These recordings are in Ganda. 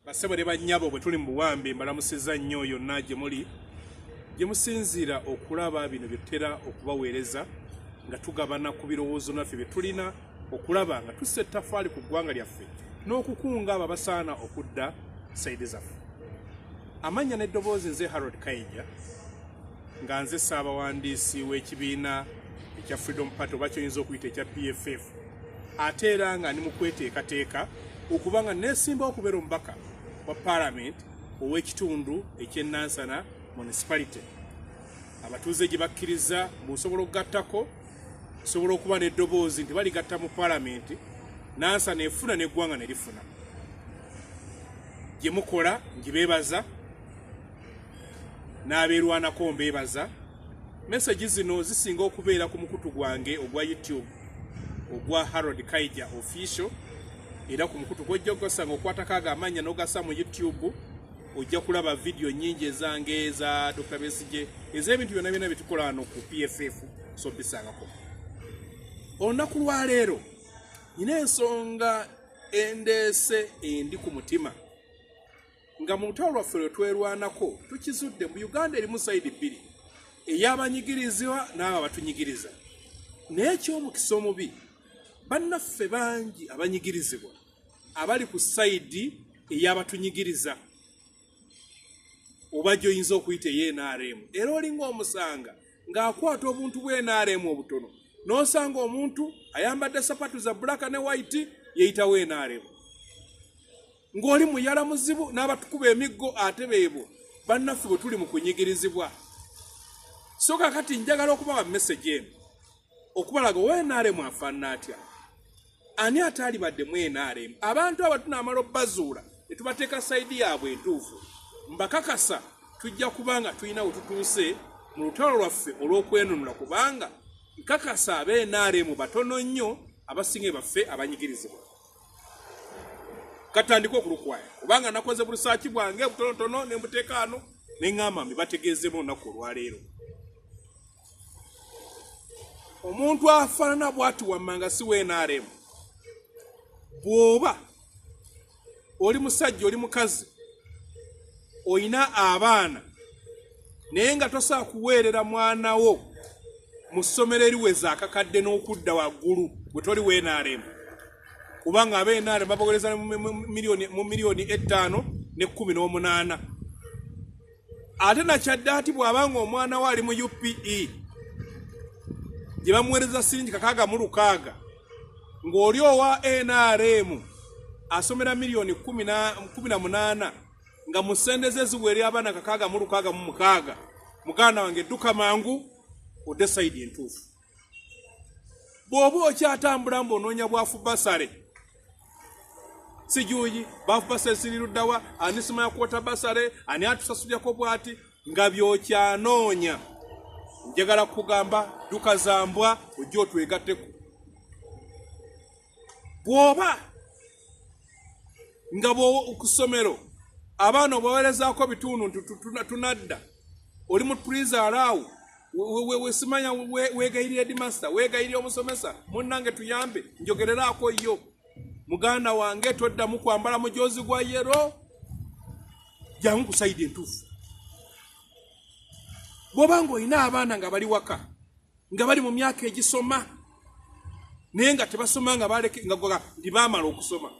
Basebole bannyabo bwe tuli mu buwambe mbalamusizza nnyo yonna gye muli gye musinziira okulaba bino bye tutera okubaweereza nga tugabana ku birowoozo naffe bye tulina okulaba nga tussa ettaffaali ku ggwanga lyaffe n'okukunga abo abasaana okudda sayidi zaffe. Amannya n'eddoboozi nze Harold Kayija nga nze ssaabawandiisi w'ekibiina ekya Freedom Party oba kyoyinza okuyita ekya PFF, ate era nga ndi mu kweteekateeka okuba nga neesimbawo okubeera omubaka wa Parliament ow'ekitundu eky'Enansana Municipality. Abatuuze gye bakkiriza busobola okugattako, sobola okuba n'eddoboozi nti baligatta mu Parliament, Nansana efuna n'eggwanga ne lifuna. Gye mukola ngibeebaza, n'abeerwanako mbeebaza. Message zino zisinga okubeera ku mukutu gwange ogwa YouTube ogwa Harold Kayija Official, era ku mukutu gw'ojja okusanga okwatako ago amannya n'ogassa mu YouTube ojja kulaba video nnyingi ezange eza Dr. Besigye ez'ebintu byonna byonna bye tukola wano ku PFF, so bisangako. Olunaku lwa leero nina ensonga endeese endi ku mutima nga mu lutalo lwaffe lwe twerwanako tukizudde mu Uganda erimu sayidi bbiri, ey'abanyigirizibwa n'abo abatunyigiriza. Naye eky'omukisa omubi, bannaffe bangi abanyigirizibwa abali ku sayidi ey'abatunyigiriza oba gy'oyinza okuyita NRM, era olinga omusanga ng'akwata obuntu bwe NRM obutono n'osanga omuntu ayambadde sapatu za black ne white yeyitawo NRM, ng'oli muyala muzibu n'abatukuba emiggo ate beebo bannaffe bwe tuli mu kunyigirizibwa. So kakati njagala okubawa message eno okubalaga NRM afaanana atya, ani ataali badde mu NRM. Abantu abo tunaamala obbazuula ne tubateeka sayidi yaabwe entuufu, mbakakasa tujja kubanga tulina we tutuuse mu lutalo lwaffe olw'okwenunula, kubanga nkakasa ab'NRM batono nnyo abasinga baffe abanyigirizibwa. Katandika okulukwaya kubanga nakoze bulisaaki bwange butonotono ne mbuteeka ano ne ŋŋamba mbibategeezemu olunaku olwaleero. Omuntu afaanana bw'ati wammanga si NRM. Bw'oba oli musajja oli mukazi oyina abaana naye nga tosobola kuweerera mwana wo mu ssomero eriweza akakadde n'okudda waggulu bwe toli NRM, kubanga ab'NRM babaweereza mu miliyoni 518. Ate nakyadde ati bw'abanga omwana we ali mu UPE gye bamuweereza siringi 660, ng'oli owa NRM asomera miliyoni 18 nga mu ssente ze ziweeri abaana 666, muganda wange dduka mangu odde sayidi entuufu. Bw'oba okyatambula mbonoonya bwafu basale sijuyi bwafu basale siriruddawa, ani simanya kwota basale, ani atusasulyako bwati, nga byokyanoonya. Njagala kugamba dduka zambwa ojja otwegatteko. Bw'oba nga ku ssomero abaana obaweerezaako bitundu tunadda, oli mu prison alaawo wesimanya weegayirira headmaster, weegayirira omusomesa, munnange tuyambe njogereraako yo, muganda wange toddamu kwambala mujoozi gwa yero, jangu ku sayidi entuufu. Bw'oba ng'olina abaana nga bali waka nga bali mu myaka egisoma naye nga tebasoma nga baamala okusoma,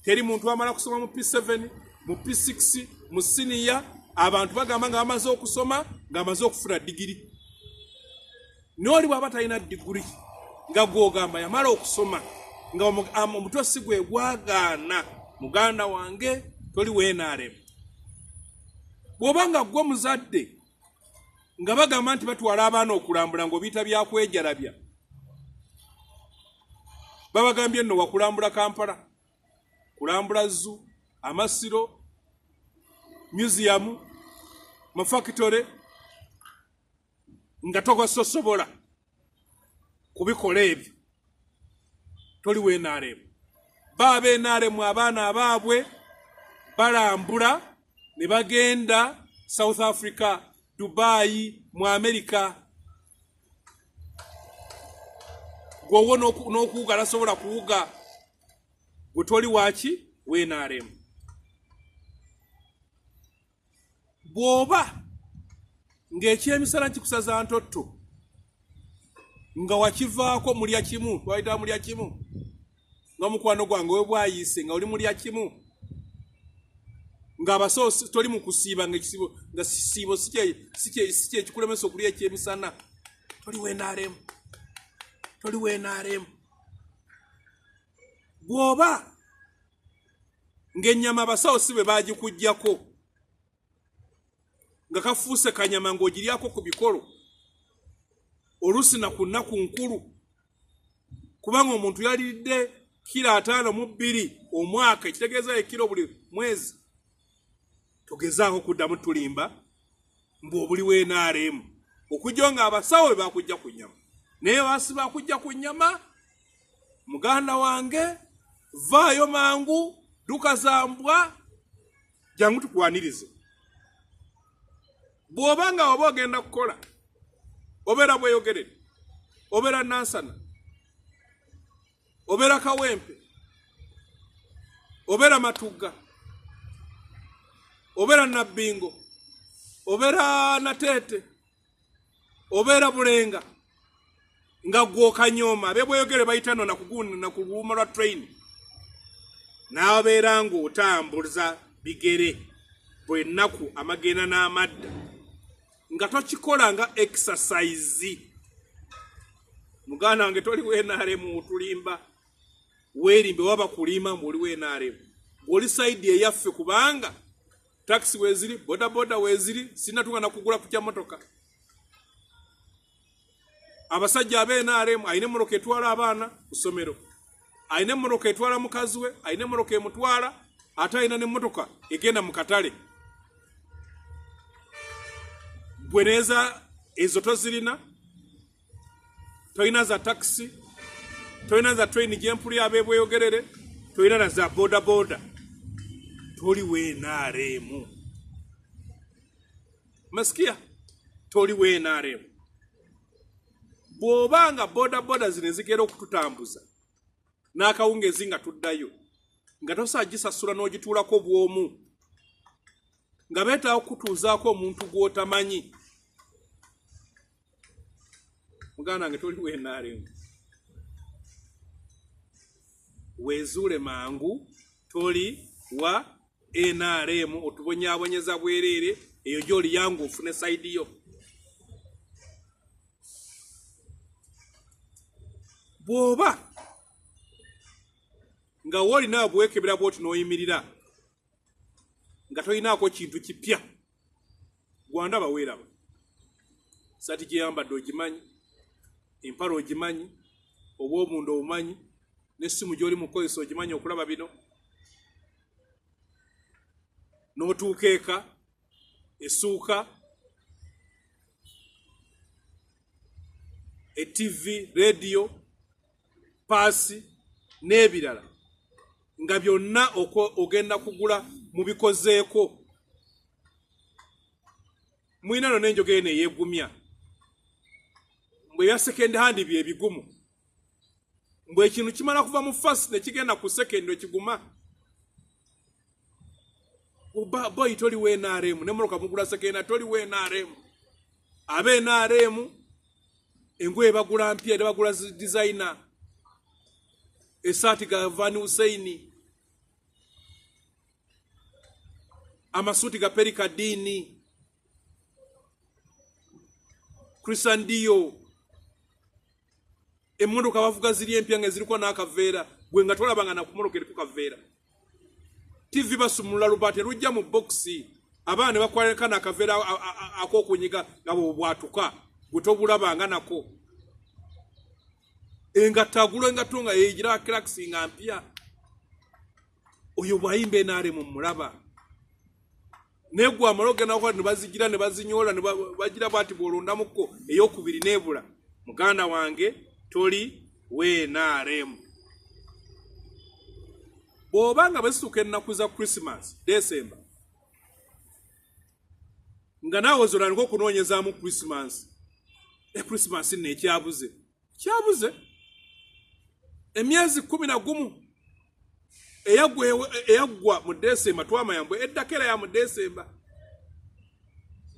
teri muntu amala kusoma mu P7 mu P6 mu siniya, abantu bagamba nga bamaze okusoma nga bamaze okufuna digiri. N'oli bw'aba talina digiri nga gw'ogamba yamala okusoma nga omutwe si gwe gwagaana, muganda wange toli NRM. Bw'oba nga gwe muzadde nga bagamba nti batwala abaana okulambula ng'obiyita byakwejalabya, babagambye nno wakulambula Kampala, kulambula Zoo, amasiro, museum, mafactory, nga togasosobola kubikola ebyo, toli NRM. Baba NRM abaana abaabwe balambula ne bagenda South Africa, Dubai, mu America. Gwowo n'okuwuga tasobola kuwuga, gwe toli waki NRM. bwoba ng'ekyemisana kikusaza ntotto nga wakivaako mulya kimu twayita mulya kimu nga mukwano gwange we bwayise nga oli mulya kimu ng'abasawo toli mu kusiiba ng'ekisibo nga sisiibo si kyekikulemesa okulya ekyemisana toli weenaaremu bw'oba ng'ennyama abasawo si be baagikuggyako nga kafuuse kanyama ng'ogiryako ku bikolo oluusi na ku nnaku nkulu kubanga omuntu yaliridde kilo 52 omwaka ekitegeeza ekiro buli mwezi togezaako kuddamu tulimba mbw'obuli weenaaremu okujja nga abasawo be bakujja ku nnyama naye baasi bakujja ku nnyama muganda wange vaayo mangu dukazambwa jangu tukwanirize bw'oba nga waba ogenda kukola obeera bweyogerere obeera nansana obeera kawempe obeera matugga obeera nabbingo obeera nateete obeera bulenga nga gw'okanyoma abe bweyogere bayitano na ku luwuma lwa train n'abeera ng'otambuza bigere bwe nnaku amagenda n'amadda nga tokikola nga exercise muganda wange toli weenaaremu otulimba weerimbe waba kulima mbw'oli weenaaremu bw'oli sayidi eyaffe kubanga taxi weeziri bodaboda weeziri sinatuuka na kugula ku kyamotoka abasajja ab'enaaremu ayina emmotoka etwala abaana ku ssomero ayina emmotoka etwala mukazi we ayina emmotoka emutwala ate ayina n'emmotoka egenda mu katale bweneeza ezo tozirina toyina za taxi toyina za train gyempulya ab'ebweyogerere toyina na za bodaboda toli weenaaremu masikia toli weenaaremu bw'oba nga bodaboda zino ezigera okututambuza n'akawungezi nga tuddayo nga tosagisasula n'ogituulako bw'omu nga beetaawo kutuuzaako omuntu gw'otamanyi muganda wange toli weenaaremu weezuule mangu toli wa NRM otubonyaabonyeza bwereere eyo gy'oli yangu ofune sayidi yo bw'oba nga woolinawo bwekebera bw'oti n'oyimirira nga tolinaako kintu kipya gwandaba weeraba sati gyeyambadde ogimanyi empala ogimanyi obw'obunda obumanyi n'essimu gy'oli mu kukozesa ogimanyi okulaba bino n'otuuka eka essuuka eTV radio paasi n'ebirala nga byonna ogenda kugula mubikozeeko mwina no n'enjogera eno eyeegumya mbwe ebya second hand bye bigumu mbwe ekintu kimala kuva mu first ne kigenda ku second ekiguma boyi toli weenaaremu nemmotoka mugula second toli weenaaremu ab'enaaremu engoye bagula mpya era bagula designer esaati ga Van Hussein amasuuti ga Perikadini Christian Dio emmotoka bavuga ziri empya nga ziriko n'akaveera gwe nga tolabanga na ku mmotoka eriko kaveera TV basumulula lubate lujja mu boxi abaana ne bakwaleka n'akaveera ak'okunyiga ngabo bwatuka gutobulabanga nako engatagula engatunga yegira kraxi nga mpya oyo bwayimbe naare mu mulaba negwa amaloga nako ne bazigira ne bazinyola ne bagira bati bolondamuko eyokubiri nebula muganda wange toli weenaaremu bw'obanga basituka ennaku za Christmas December nga naawe ozolanga okunoonyezaamu Christmas Christmas n'ekyabuze kyabuze emyezi 11 eyaggwa mu December twamayambwe eddakera ya mu December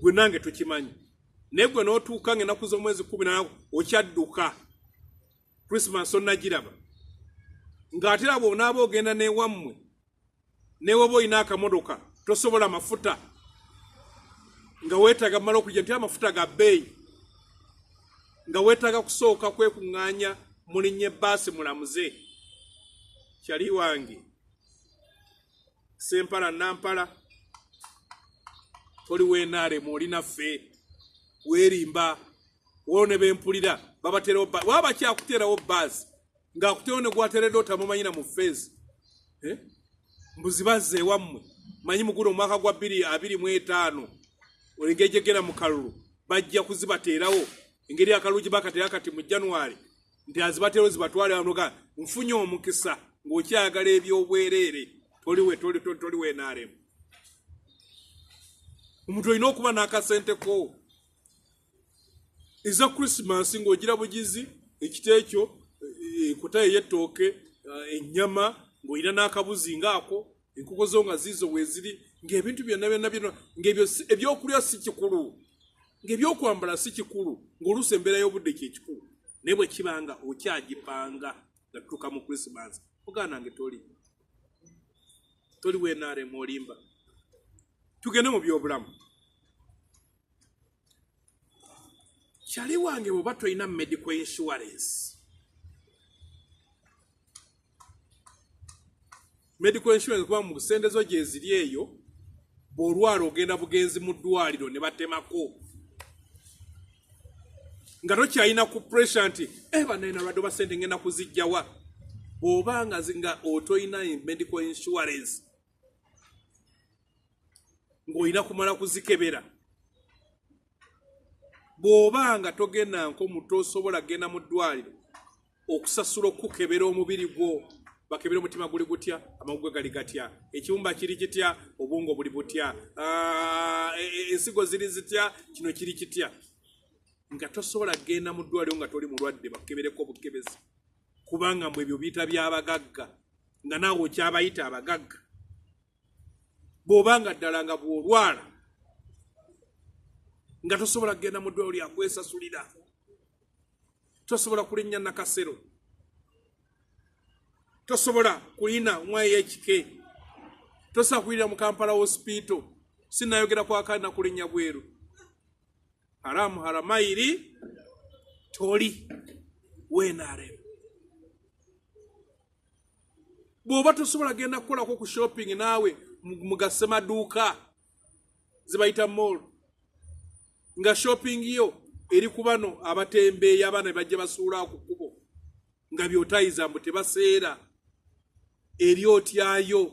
gwe nange tukimanyi naye gwe n'otuuka ng'ennaku z'omwezi 14 okyadduka Christmas onnagiraba ng'ate era bw'onaaba ogenda n'ewammwe newoba olina akamotoka tosobola mafuta nga weetaaga mala okujja nti amafuta ga bbeeyi nga weetaaga kusooka kwekuŋŋaanya mulinnye ebbaasi mulamuze kyali wange sempala nampala toli weenaalemu oli naffe weerimba wolo ne bempulira babaterawo waba bakyakuteerawo bbaasi ng'akuteerawo ne gwateeredde otamumanyira mu feezi mbuzi bazze ewammwe manyi mugulu omwaka gwa 2025 olengejegera mu kalulu bajja kuzibateerawo engeri akalulu bakateera kati mu January nti azibateerawo zibatwale anoga nfunye omukisa ng'okyagala ebyobwereere toli weenaalemu omuntu olina okuba n'akasente ko eza Christmas ng'ogira bugizi ekiteekyo enkota ey'ettooke ennyama ng'olina n'akabuzi ngaako enkoko zo nga ziizo bweziri ng'ebintu byonna ng'ebyo ebyokulya si kikulu ng'ebyokwambala si kikulu ng'oluusi embeera y'obudde kyekikulu naye bwe kibanga okyagipanga nga tutuuka mu Christmas muganda nange toli weenaalemu olimba tugende mu byobulamu kyali wange bw'oba tolina medical insurance kuba mu busendezo gye ziri eyo bw'olwala ogenda bugenzi mu ddwaliro ne batemako nga tokyalina ku pressure nti banaina lwadde basente ngenda kuzijjawa bw'oba nga otolina medical insurance ng'olina kumala kuzikebera bw'oba nga togenda nko mutosobola genda mu ddwaliro okusasula okukebera omubiri gwo bakebera omutima guli gutya amagugwe gali gatya ekiwumba kiri kitya obwongo buli butya ensigo ziri zitya kino kiri kitya nga tosobola genda mu ddwaliro nga toli mulwadde bakukebereko obukebezi kubanga mbwe ebyo biyita by'abagagga nga naawe okyabayita abagagga bw'oba nga ddala nga bw'olwala nga tosobola genda mu ddwaliro lyakwesasulira tosobola kulinnya nakasero tosobola kulina mwayi ekike tosobola kulira mu Kampala hospital sinayogera kwa kana kulinnya bweru haramu haramairi toli weenaalemu bw'oba tosobola genda kukolako ku shopping naawe mugase maduuka zibayita mall nga shopping yo eri ku bano abatembeeyi abaana bajja basuula ku kkubo nga byotayiza mbu tebaseera eri otyayo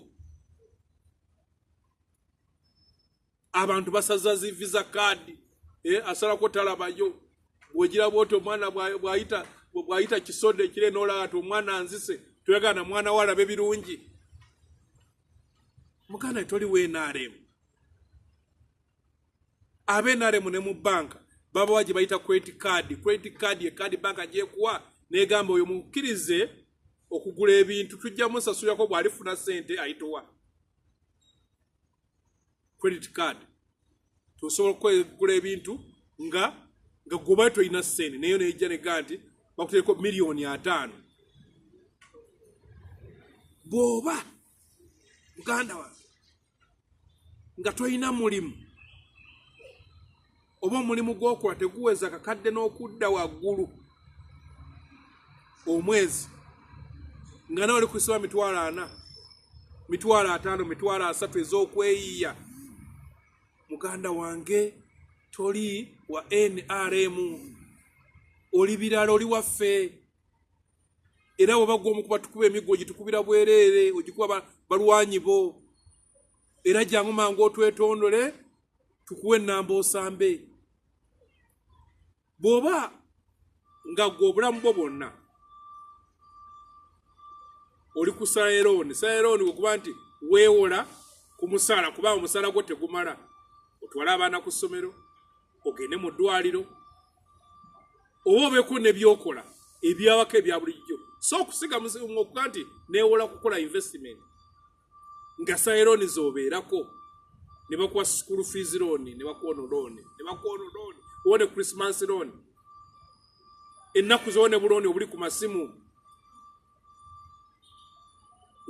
abantu basaza zi visa card asalako talabayo bw'ogira bwoti omwana bw'ayita kisodde ekire n'olaba ati omwana anzise toyagala mwana we alabe birungi muganda toli weenaalemu ab'enaalemu ne mu banka babawa gye bayita credit card ye banka gyekuwa n'egamba oyo mukkirize okugula ebintu tujja musasulirako bw'alifuna ssente ayitowa credit card tosobola okugula ebintu nga gwoba tolina ssente nayo nejja negaa nti bakutereko $5,000,000 bw'oba muganda wange nga tolina mulimu oba omulimu gw'okola teguweza kakadde n'okudda waggulu omwezi nga nawe oli kusaba $40,000, $50,000, $30,000 ez'okweyiya muganda wange toli wa NRM oli birala oli waffe era bw'oba gwe omukuba tukuba emiggo ogitukubira bwereere ogikuba balwanyi bo era jangu mangu otwetondole tukuwe ennamba osambe bw'oba nga gwe obulamu bwo bwonna oli ku sayerooni gwe kuba nti weewola ku musaala kubanga omusaala gwo tegumala otwale abaana ku ssomero ogende mu ddwaliro oba obeeko nebyokola ebyawako ebya bulijjo so okusiga okuga nti neewola kukola investment nga sayerooni z'obeerako ne bakuwa school fees loan, ne bakuwa loan, wone Christmas loan. Ennaku zone buloni obuli ku masimu.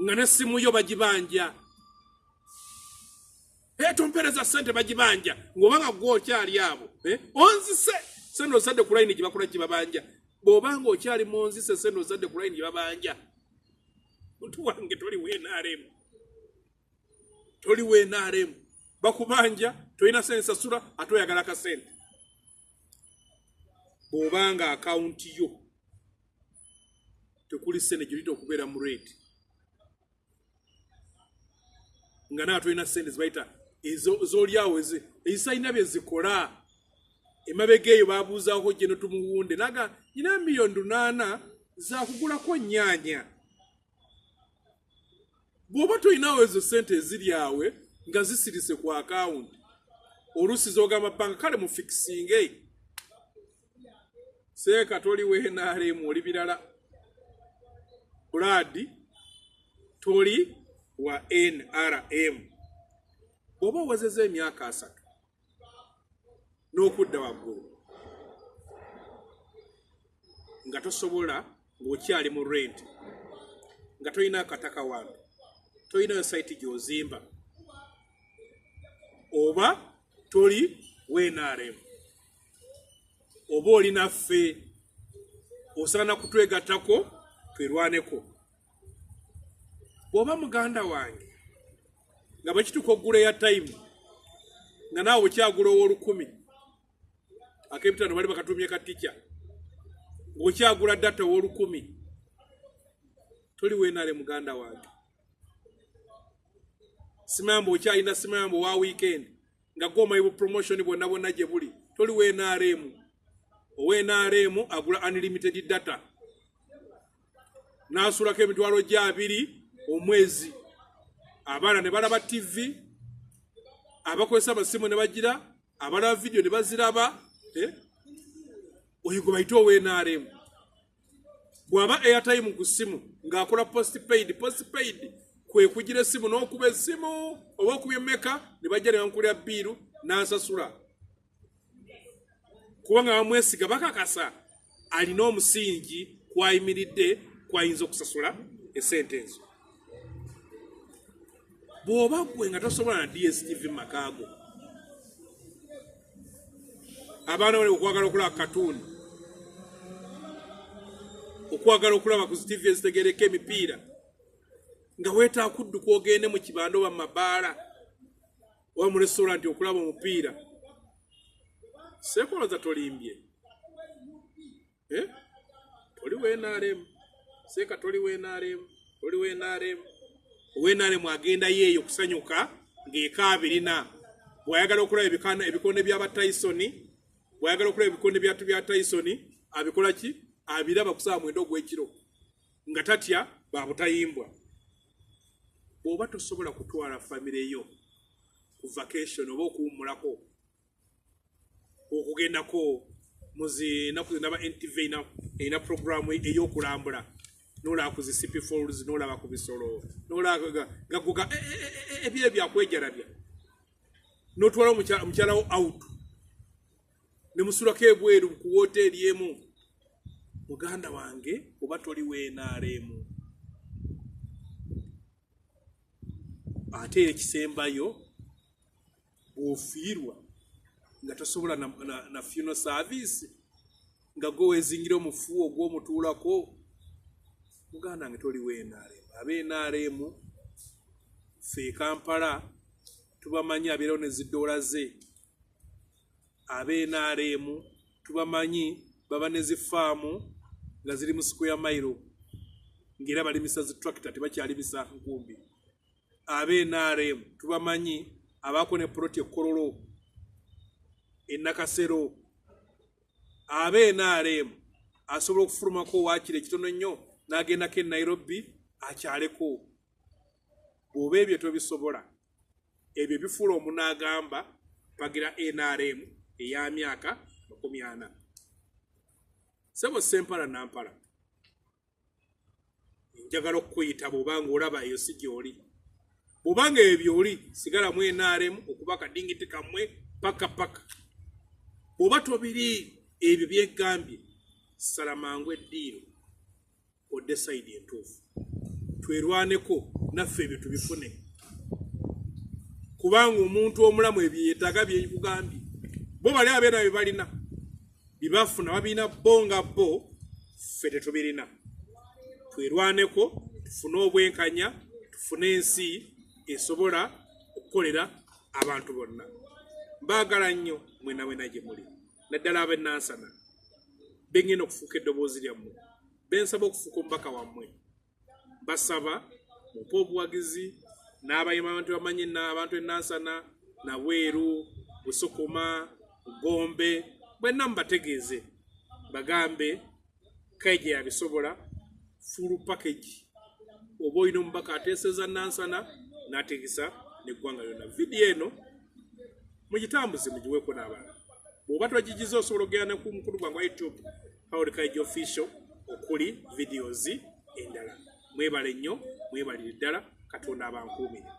Nga ne simu yo bagibanja. Tompereza sente bagibanja. Ngobanga gwo kyali abo. Onzise sendo sadde ku line gibakula gibabanja. Bobanga okyali monzise sendo sadde ku line gibabanja. Muntu wange toli wenaremu. Toli wenaremu. Bakubanja toina sensa sura atoyagala ka sente. Bobanga account yo tekuli sente julito okubeera mu rate. Nga na toina sente zibaita zolyawo ezisaina bye zikola emabegeyo babuuzaako gye no tumuwunde naga ina milioni 8 za kugulako nnyanya. Bw'oba toyinawo ezo sente eziryawe nga zisirise ku account oluusi zogamba banka kale mu fixing seeka toli wenaremu oli birala Brad toli wa NRM. Bw'oba owezezza emyaka 3 n'okudda waggulu nga tosobola ng'okyali mu rent nga tolina akataka wantu tolina site gy'ozimba oba toli wenarem oba oli naffe osaana kutwegattako twerwaneko. Bw'oba muganda wange nga bwekituuka okugula ya time nga naawe okyagula ow'olukumi ak'ebitano bali bakatumye ka teacher ng'okyagula data ow'olukumi toli wenare muganda wange. Simambo okyalina simambo wa weekend nga goma promotion bwonna bwonna gye buli toli wenaremu. Owenaremu agula unlimited data n'asulako emitwalo gya 2 omwezi. Abaana ne balaba TV, abakozesa amasimu ne bagira, abalaba video ne baziraba. Oyo gwe bayita owenaremu. Bw'aba airtime ku simu ng'akola postpaid kwe kugira esimu n'okuba esimu oba okubya mmeka ne bajja ne bankulira biiru n'asasula. Kubanga bamwesiga bakakasa alina omusingi kwayimiridde kwayinza okusasula esente ezo. Bw'oba gwe nga tosobola na DSTV makaago abaana bali okwagala okulaba katuuni okwagala okulaba ku TV ezitegereka emipiira nga weetaa kudduka ogende mu kibando wa mabaala oba mu restaurant okulaba omupiira sekoloza tolimbye toli wenaremu seeka toli wenaremu owenaremu agenda yeeyo kusanyuka ng'ekaabirina bw'ayagala okulaba ebikonde by'aba Tyson bw'ayagala okulaba ebikonde bya Tyson abikola ki abiraba kusaba 9 ogw'ekiro nga tatya babutayimbwa. Bw'oba tosobola kutwala famire yo ku vacation oba okuwummulako okugendako muzi naba NTV ina programu ey'okulambula n'olaba ku zi CP Falls n'olaba ku bisolo n'olaba gaguga ebyo byakwejarabya n'otwala omukyala wo out ne musulako ebweru ku hoteli emu. Muganda wange oba toli wenaremu. Ate ekisembayo bw'ofiirwa nga tosobola na funeral service nga gwe wezingira omufu ogw'omutuulako muganda wange toli wenaremu. Abenaremu ffe Kampala tubamanyi abeerawo ne ziddoola ze. Abenaremu tubamanyi baba ne zifaamu nga ziri mu square mile ng'era balimisa zi tractor tebakyalimisa nkumbi. Abenaremu tubamanyi abaako ne proti ekololo enakasero. Abenaremu asobola okufulumako waakiri ekitono nnyo n'agendako e Nairobi akyaleko. Bw'oba ebyo tobisobola ebyo bifuula omunaagamba pagira NRM eya myaka 40. Sebo Sempala Nampala njagala okuyita bw'obanga olaba eyo si gy'oli. bw'obanga ebyo oli sigala mu NRM okuba kadingiti kammwe paka bw'oba tobiri ebyo byegambye sala mangu eddiiro odde sayidi entuufu twerwaneko naffe ebyo tubifune kubanga omuntu omulamu ebyo yeetaaga byekugambye bo bali abeera bye balina bibafuna babirina bonga bo ffe tetubirina twerwaneko tufune obwenkanya tufune ensi esobola okukolera abantu bonna mbaagala nnyo mwena gye muli naddala ab'ennansana bengenda okufuuka eddoboozi lyammwe bensaba okufuuka omubaka wammwe basaba mumpe obuwagizi n'abantu bamanyi abantu ennansana Nabweru Busukuma Gombe bwenna mubategeeze bagambe kaije yabisobola full package oba olina omubaka ateeseza Nansana n'ategesa n'eggwanga lyonna vidiyo eno mugitambuze mugiweeko n'abantu bw'oba twagigiza osobola okugenda ku mukulu gwange wa YouTube Howard Kaije Official okuli videos endala mwebale nnyo mwebalire ddala Katonda abankuumire.